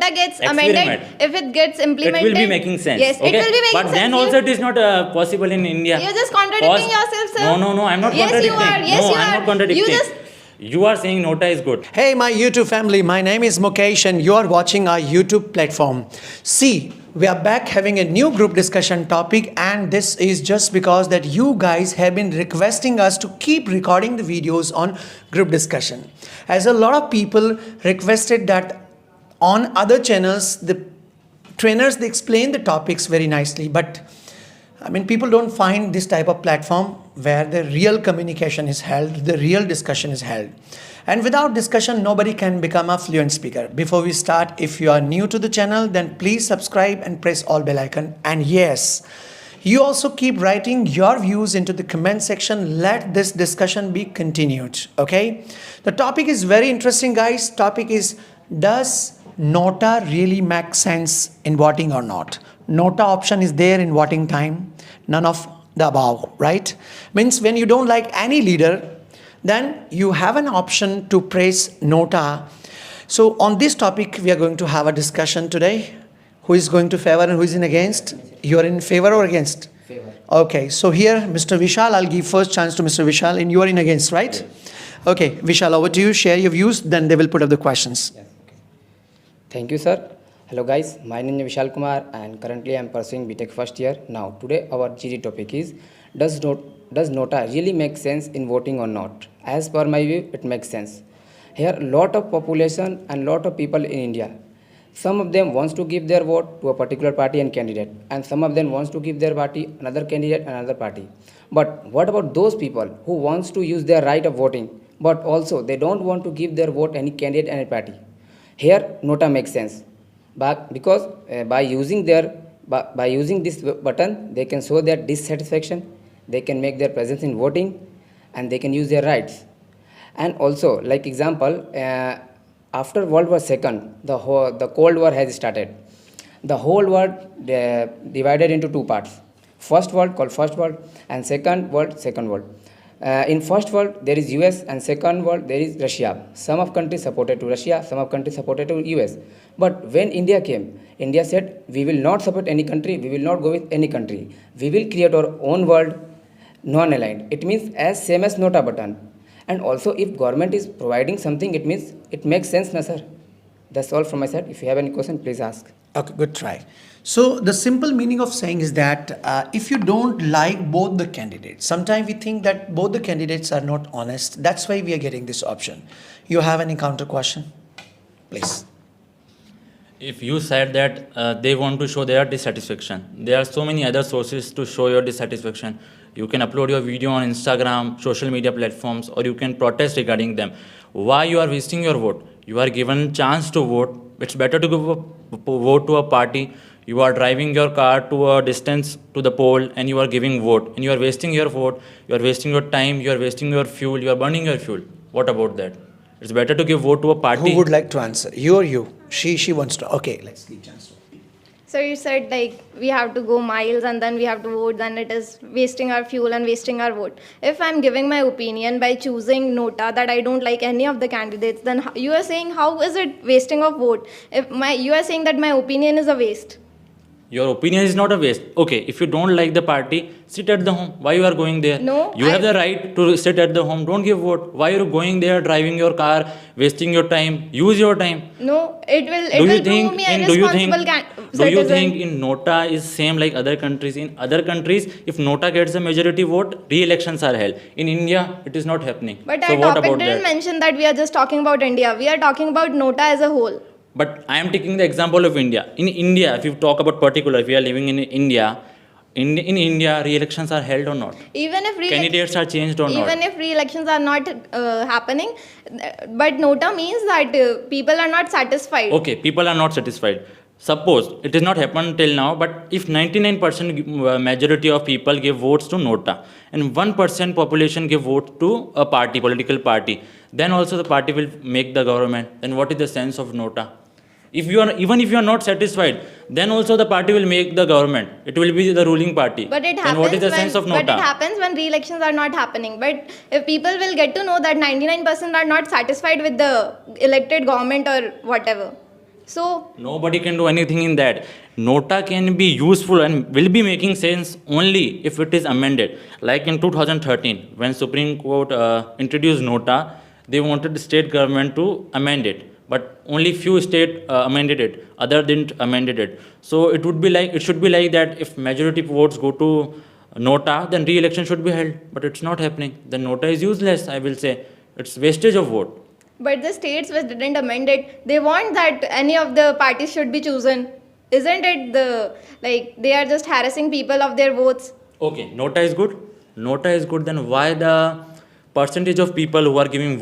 NOTA gets amended, if it gets implemented, it will be making sense. Yes, okay? it will be making sense. But then also it is not possible in India. You're just contradicting yourself, sir. No, I'm not yes, contradicting. You are. Yes, no, you I'm are. not contradicting. You are saying NOTA is good. Hey, my YouTube family, my name is Mukesh and you are watching our YouTube platform. See, we are back having a new group discussion topic, and this is just because that you guys have been requesting us to keep recording the videos on group discussion. As a lot of people requested that on other channels, the trainers, they explain the topics very nicely, but I mean, people don't find this type of platform where the real communication is held, the real discussion is held. And without discussion, nobody can become a fluent speaker. Before we start, if you are new to the channel, then please subscribe and press all bell icon. And yes, you also keep writing your views into the comment section. Let this discussion be continued, okay? The topic is very interesting, guys. Topic is, does NOTA really make sense in voting or not? NOTA option is there in voting time. None of the above, right? Means when you don't like any leader, then you have an option to press NOTA. So on this topic, we are going to have a discussion today. Who is going to favor and who is in against? You are in favor or against? Favor. Okay, so here, Mr. Vishal, I'll give first chance to Mr. Vishal, and you are in against, right? Yes. Okay, Vishal, over to you. Share your views, then they will put up the questions. Yes. Okay. Thank you, sir. Hello guys, my name is Vishal Kumar and currently I am pursuing BTech first year. Now today our GD topic is, does NOTA really make sense in voting or not? As per my view, it makes sense. Here lot of population and lot of people in India. Some of them wants to give their vote to a particular party and candidate, and some of them wants to give their party another candidate and another party. But what about those people who wants to use their right of voting, but also they don't want to give their vote any candidate and a party? Here NOTA makes sense. But because by using this button, they can show their dissatisfaction, they can make their presence in voting, and they can use their rights. And also, like example, after World War II, the Cold War has started. The whole world divided into two parts. First world called First World, and second world, Second World. In first world there is US, and second world there is Russia. Some of countries supported to Russia, some of countries supported to US. But when India came, India said, we will not support any country, we will not go with any country. We will create our own world, non-aligned. It means as same as NOTA button. And also if government is providing something, it means it makes sense, na sir? That's all from my side. If you have any question, please ask. Okay, good try. So the simple meaning of saying is that if you don't like both the candidates, sometimes we think that both the candidates are not honest. That's why we are getting this option. You have any counter question? Please. If you said that they want to show their dissatisfaction, there are so many other sources to show your dissatisfaction. You can upload your video on Instagram, social media platforms, or you can protest regarding them. Why you are wasting your vote? You are given chance to vote. It's better to give a vote to a party. You are driving your car to a distance to the poll and you are giving vote. And you are wasting your vote. You are wasting your time. You are wasting your fuel. You are burning your fuel. What about that? It's better to give vote to a party. Who would like to answer? You or you? She wants to. Okay, let's give chance. So you said like we have to go miles and then we have to vote, then it is wasting our fuel and wasting our vote. If I'm giving my opinion by choosing NOTA that I don't like any of the candidates, then you are saying how is it wasting of vote? You are saying that my opinion is a waste. Your opinion is not a waste. Okay, if you don't like the party, sit at the home. Why you are going there? No. You have the right to sit at the home. Don't give vote. Why are you going there, driving your car, wasting your time? Use your time. No, it will prove me a responsible citizen. Do you think in NOTA is same like other countries? In other countries, if NOTA gets a majority vote, re-elections are held. In India, it is not happening. But so our what topic about didn't that? mention that we are just talking about India. We are talking about NOTA as a whole. But I am taking the example of India. In India, if you talk about particular, if we are living in India, in India, re-elections are held or not? Even if candidates are changed or not? Even if re-elections are not happening, but NOTA means that people are not satisfied. Okay, people are not satisfied. Suppose it is not happened till now, but if 99% majority of people give votes to NOTA and 1% population give vote to a party, political party, then also the party will make the government. Then what is the sense of NOTA? Even if you are not satisfied, then also the party will make the government. It will be the ruling party. But it happens then what is the sense of NOTA? But it happens when re-elections are not happening. But if people will get to know that 99% are not satisfied with the elected government or whatever. So Nobody can do anything in that. Nota can be useful and will be making sense only if it is amended. Like in 2013, when Supreme Court introduced Nota, they wanted the state government to amend it, but only few state amended it. Other didn't amended it. So it should be like that. If majority votes go to Nota, then re-election should be held. But it's not happening. The Nota is useless. I will say it's wastage of vote. but the states which didn't amend it, they want that any of the parties should be chosen. Isn't it they are just harassing people of their votes? Okay, Nota is good. Nota is good. Then why the percentage of people who are giving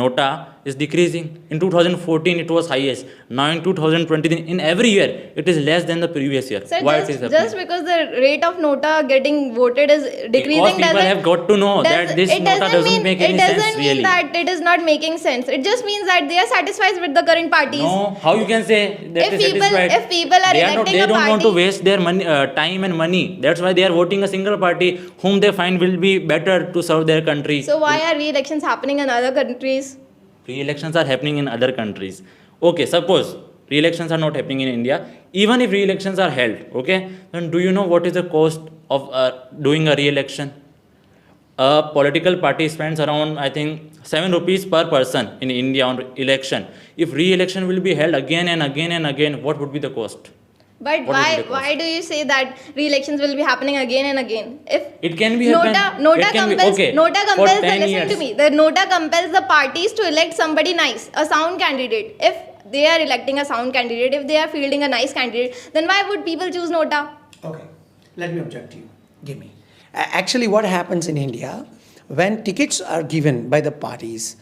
Nota is decreasing? In 2014, it was highest. Now in 2020, in every year, it is less than the previous year. Sir, Why it is happening? just because the rate of Nota getting voted is decreasing, Because people have got to know that this Nota doesn't make any it sense doesn't mean really. that it is not making sense. It just means that they are satisfied with the current parties. No, how you can say that If is people- satisfied? if people are electing they a don't want to party- waste their money, time and money. That's why they are voting a single party whom they find will be better to serve their country. So why are re-elections happening in other countries? Re-elections are happening in other countries. Okay, suppose re-elections are not happening in India. Even if re-elections are held, okay, then do you know what is the cost of doing a re-election? A political party spends around, I think, 7 rupees per person in India on election. If re-election will be held again and again and again, what would be the cost? But What will be the why do you say that re-elections will be happening again and again? If It can be Nota happen. Nota It can be- compels okay, Nota for compels 10 listen years. to me. The Nota compels the parties to elect somebody nice, a sound candidate. If they are electing a sound candidate, if they are fielding a nice candidate, then why would people choose Nota? Okay, let me object to you. Give me. Actually, what happens in India, when tickets are given by the parties,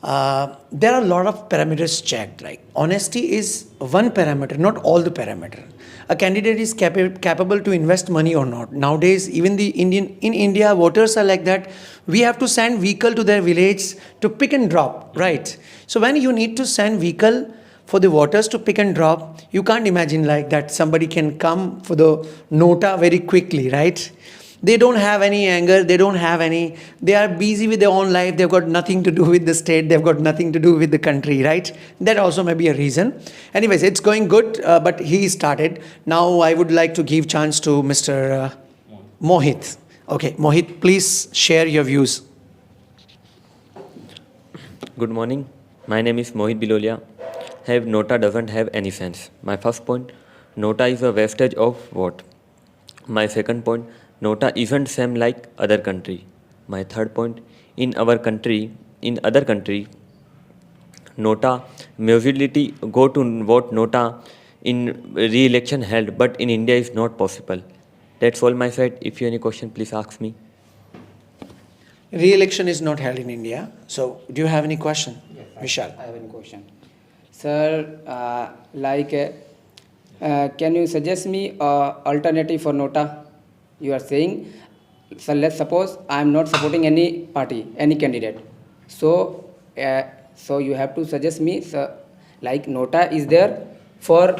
there are a lot of parameters checked. Like honesty is one parameter, not all the parameter. A candidate is capable to invest money or not. Nowadays, even in India, voters are like that. We have to send vehicle to their village to pick and drop, right? So when you need to send vehicle for the voters to pick and drop, you can't imagine like that somebody can come for the Nota very quickly, right? They don't have any anger, they are busy with their own life, they've got nothing to do with the state, they've got nothing to do with the country, right? That also may be a reason. Anyways, it's going good, but he started. Now I would like to give chance to Mr. Mohit. Okay, Mohit, please share your views. Good morning. My name is Mohit Bilolia. Nota doesn't have any sense. My first point, Nota is a wastage of vote. My second point, Nota isn't same like other country. My third point, in other country, Nota majority go to vote Nota in re-election held, but in India is not possible. That's all my side. If you have any question, please ask me. Re-election is not held in India. So, do you have any question? Yes, Vishal. I have a question. Sir, can you suggest me an alternative for Nota? You are saying, so let's suppose I am not supporting any party, any candidate. So you have to suggest me, so, like Nota is there for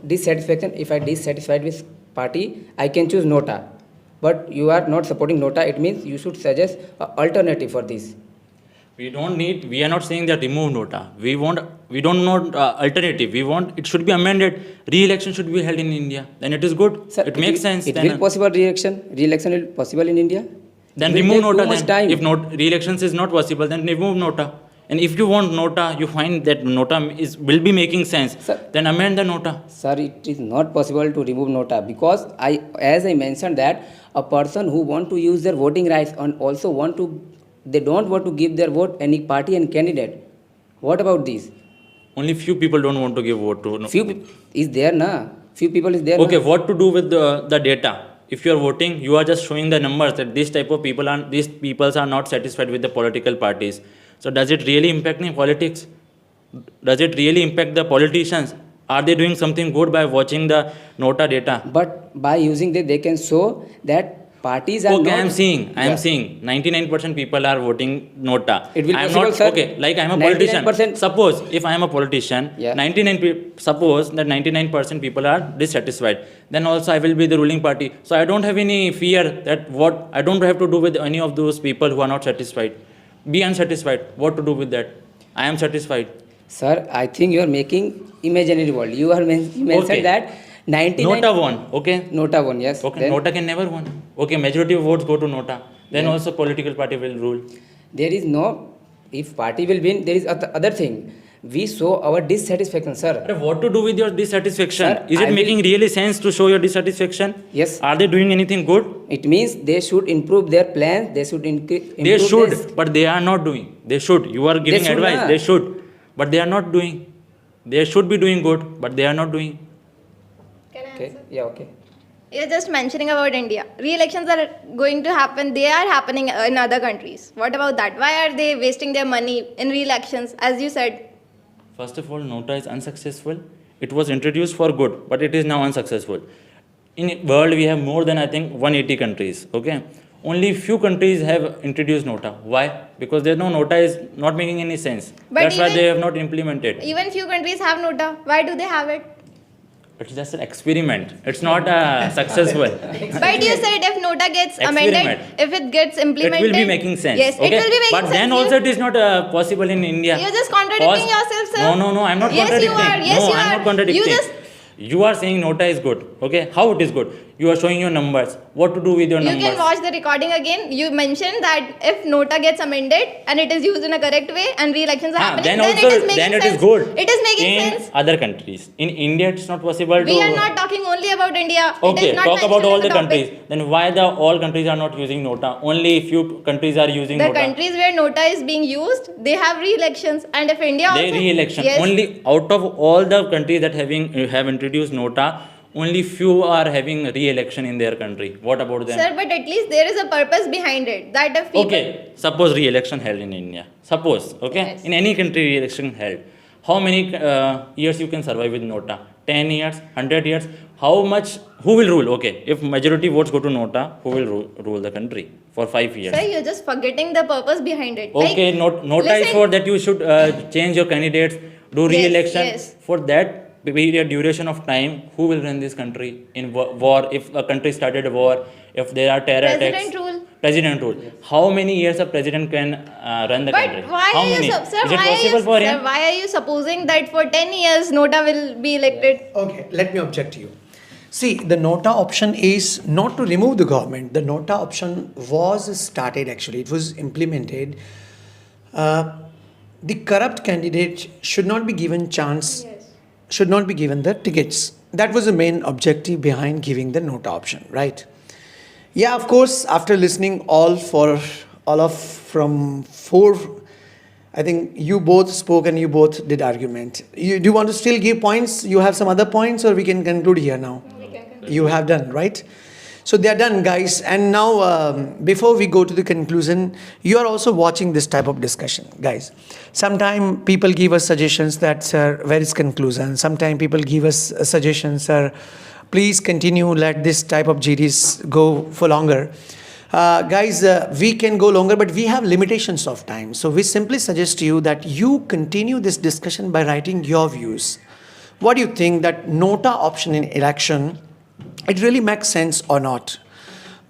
dissatisfaction. If I dissatisfied with party, I can choose Nota. But you are not supporting Nota, it means you should suggest an alternative for this. We are not saying that remove Nota. We don't want alternative. We want, it should be amended. Re-election should be held in India. Then it is good. Sir, it makes sense. It then, will possible re-election. Re-election will possible in India. Then It will remove take Nota. too much Then. time. If re-elections is not possible, then remove Nota. And if you want Nota, you find that Nota will be making sense. Sir, then amend the Nota. Sir, it is not possible to remove Nota because as I mentioned that a person who want to use their voting rights and also they don't want to give their vote any party and candidate. What about this? Only few people don't want to give vote to. Few is there na? Few people is there. Okay, na? what to do with the data? If you are voting, you are just showing the numbers that these peoples are not satisfied with the political parties. So does it really impact in politics? Does it really impact the politicians? Are they doing something good by watching the Nota data? But by using they can show that parties are Okay, not. I am seeing Yeah. 99% people are voting Nota. It will I am possible, not sir. okay. Like I am a politician. 99%. Suppose if I am a politician, Yeah. suppose that 99% people are dissatisfied. Then also I will be the ruling party. So I don't have any fear that I don't have to do with any of those people who are not satisfied. Be unsatisfied. What to do with that? I am satisfied. Sir, I think you are making imaginary world. You mentioned Okay. that 99 Nota won, okay? Nota won, yes. Okay, Then Nota can never win. Okay, majority of votes go to Nota. Then Yeah. also political party will rule. there is no, if party will win, there is other thing. We show our dissatisfaction, sir. But what to do with your dissatisfaction? Sir, Is I it will- making really sense to show your dissatisfaction? Yes. Are they doing anything good? It means they should improve their plans. They should improve. They should, but they are not doing. They should. You are giving should advice. not. They should, but they are not doing. They should be doing good, but they are not doing. Can I Okay. answer? Yeah. Okay. You're just mentioning about India. Re-elections are going to happen. They are happening in other countries. What about that? Why are they wasting their money in re-elections? As you said, First of all, Nota is unsuccessful. It was introduced for good, but it is now unsuccessful. In world, we have more than I think 180 countries. Okay, only few countries have introduced Nota. Why? Because there's no Nota is not making any sense. But That's why even- they have not implemented. even few countries have Nota. Why do they have it? It's just an experiment. It's not successful. But you said if Nota gets amended, Experiment. if it gets It implemented, will be making sense. Yes, okay? it will be making but sense. then also it is not possible in India. You're just contradicting yourself, sir. No, I'm not Yes, you contradicting. are. Yes, no, you I'm are. not contradicting. You just- You are saying Nota is good. Okay, how it is good? You are showing your numbers. What to do with your You numbers? can watch the recording again. You mentioned that if Nota gets amended and it is used in a correct way and re-elections are happening, then then also it is making then it sense. is good. It is making in sense. other countries. In India, it's not possible to. We are not talking only about India. It Okay, is not talk about mentioned all in the topic. countries. Then why the all countries are not using Nota? Only few countries are using The Nota. countries where Nota is being used, they have re-elections, and if India They also re-election. yes, Only out of all the countries that have introduced Nota, only few are having re-election in their country. What about them? sir, but at least there is a purpose behind it. That if people Okay, suppose re-election held in India. Suppose, okay, Yes. in any country re-election held. How many years you can survive with Nota? 10 years, 100 years? How much? Who will rule? Okay, if majority votes go to Nota, who will rule the country for 5 years? sir, you're just forgetting the purpose behind it. Okay, Nota is listen, for that you should change your candidates, do Yes, re-election. yes. For that period duration of time, who will run this country in war? If a country started a war, if there are terror President attacks, rule. president rule. How many years a president can run the country? But why How are many? you, sir? Is it Why are possible you, for sir, him? why are you supposing that for 10 years Nota will be elected? Okay, let me object to you. See, the Nota option is not to remove the government. The Nota option was started actually, it was implemented. The corrupt candidate should not be given chance, should not be given the tickets. That was the main objective behind giving the Nota option, right? Yeah, of course, after listening all of from four, I think you both spoke and you both did argument. Do you want to still give points? You have some other points, or we can conclude here now? You have done, right? So they are done, guys. And now, before we go to the conclusion, you are also watching this type of discussion, guys. Sometimes people give us suggestions that, sir, where is conclusion? Sometimes people give us suggestions, sir, please continue, let this type of GDs go for longer. Guys, we can go longer, but we have limitations of time. So we simply suggest to you that you continue this discussion by writing your views. What do you think that Nota option in election, it really makes sense or not?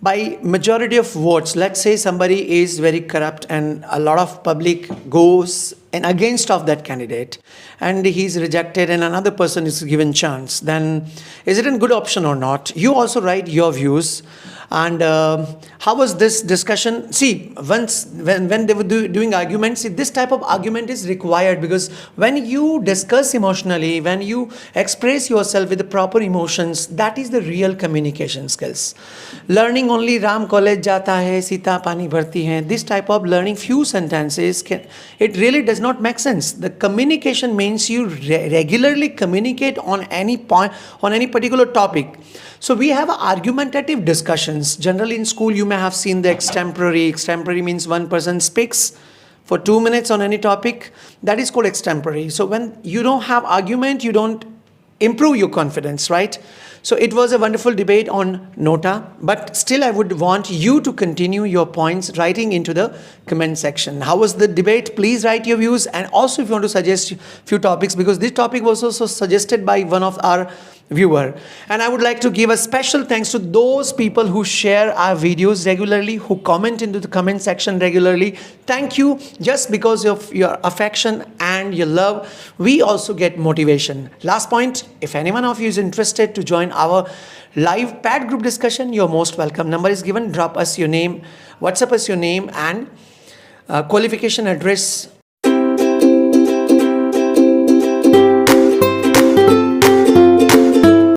By majority of votes, let's say somebody is very corrupt and a lot of public goes and against of that candidate and he's rejected and another person is given chance, then is it a good option or not? You also write your views. And how was this discussion? See, once when they were doing arguments, see, this type of argument is required, because when you discuss emotionally, when you express yourself with the proper emotions, that is the real communication skills. Learning only Ram college jata hai, Sita pani bharti hai, this type of learning few sentences, it really does not make sense. The communication means you regularly communicate on any point, on any particular topic. So we have argumentative discussions. Generally in school you may have seen the extemporary. Extemporary means one person speaks for 2 minutes on any topic. That is called extemporary. So when you don't have argument, you don't improve your confidence, right? So it was a wonderful debate on Nota, but still I would want you to continue your points writing into the comment section. How was the debate? Please write your views, and also if you want to suggest few topics, because this topic was also suggested by one of our viewer. And I would like to give a special thanks to those people who share our videos regularly, who comment into the comment section regularly. Thank you. Just because of your affection and your love, we also get motivation. Last point, if anyone of you is interested to join our live pad group discussion, you're most welcome. Number is given. Drop us your name, WhatsApp us your name and qualification, address,